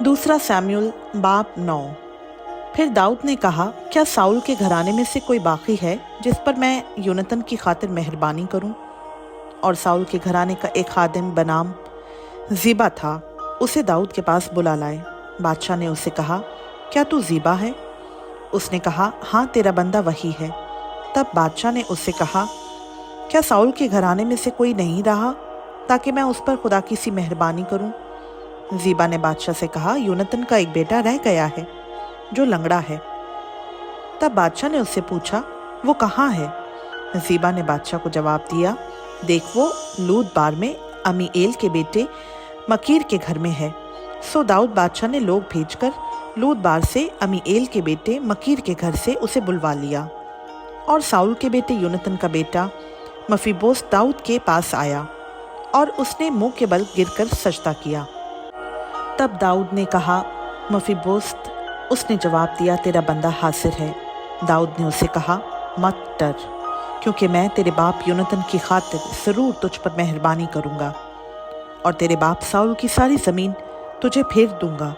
दूसरा सैमुअल बाब 9। फिर दाऊद ने कहा, क्या साउल के घराने में से कोई बाकी है जिस पर मैं योनातान की खातिर मेहरबानी करूं? और साउल के घराने का एक खादिम बनाम ज़ीबा था, उसे दाऊद के पास बुला लाए। बादशाह ने उससे कहा, क्या तू ज़ीबा है? उसने कहा, हाँ, तेरा बंदा वही है। तब बादशाह ने उससे कहा, क्या साउल के घराने में से कोई नहीं रहा ताकि मैं उस पर खुदा की सी मेहरबानी करूं? ज़ीबा ने बादशाह से कहा, योनातान का एक बेटा रह गया है जो लंगड़ा है। तब बादशाह ने उससे पूछा, वो कहाँ है? ज़ीबा ने बादशाह को जवाब दिया, देख, वो लूद बार में अमीएल के बेटे मकीर के घर में है। सो दाऊद बादशाह ने लोग भेजकर लूद बार से अमीएल के बेटे मकीर के घर से उसे बुलवा लिया। और साउल के बेटे योनातान का बेटा मफीबोस्त दाऊद के पास आया और उसने मुंह के बल गिरकर सजदा किया। तब दाऊद ने कहा, मफीबोस्त। उसने जवाब दिया, तेरा बंदा हाजिर है। दाऊद ने उससे कहा, मत डर, क्योंकि मैं तेरे बाप योनातान की खातिर ज़रूर तुझ पर मेहरबानी करूँगा और तेरे बाप साउल की सारी ज़मीन तुझे फेर दूंगा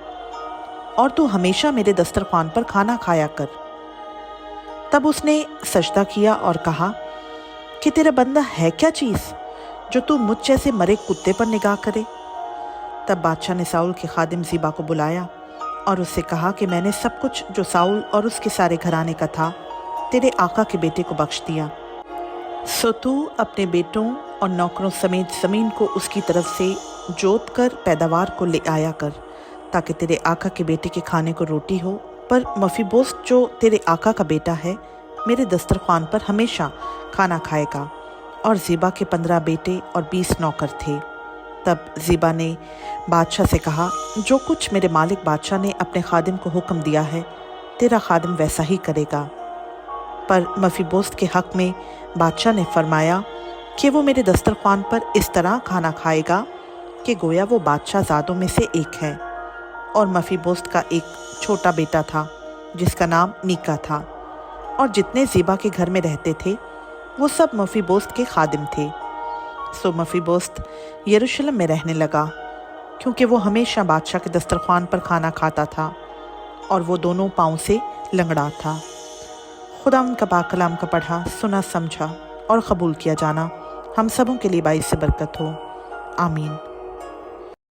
और तू हमेशा मेरे दस्तरखान पर खाना खाया कर। तब उसने सजदा किया और कहा कि तेरा बंदा है क्या चीज़ जो तू मुझ जैसे मरे कुत्ते पर निगाह करे? तब बादशाह ने साउल के खादिम ज़ीबा को बुलाया और उससे कहा कि मैंने सब कुछ जो साउल और उसके सारे घराने का था तेरे आका के बेटे को बख्श दिया। सो तू अपने बेटों और नौकरों समेत ज़मीन को उसकी तरफ से जोत कर पैदावार को ले आया कर, ताकि तेरे आका के बेटे के खाने को रोटी हो। पर मफीबोस्त जो तेरे आका का बेटा है मेरे दस्तरखान पर हमेशा खाना खाएगा। और ज़ीबा के 15 बेटे और 20 नौकर थे। तब ज़ीबा ने बादशाह से कहा, जो कुछ मेरे मालिक बादशाह ने अपने खादिम को हुक्म दिया है तेरा खादिम वैसा ही करेगा। पर मफीबोस्त के हक़ में बादशाह ने फरमाया कि वो मेरे दस्तरखान पर इस तरह खाना खाएगा कि गोया वो बादशाह ज़ादों में से एक है। और मफीबोस्त का एक छोटा बेटा था जिसका नाम मीका था। और जितने ज़ीबा के घर में रहते थे वो सब मफीबोस्त के खादिम थे। सो मफीबोस्त यरूशलेम में रहने लगा, क्योंकि वो हमेशा बादशाह के दस्तरखान पर खाना खाता था और वो दोनों पाँव से लंगड़ा था। खुदा उनका पाक कलाम का पढ़ा, सुना, समझा और कबूल किया जाना हम सबों के लिए बाइस से बरकत हो। आमीन।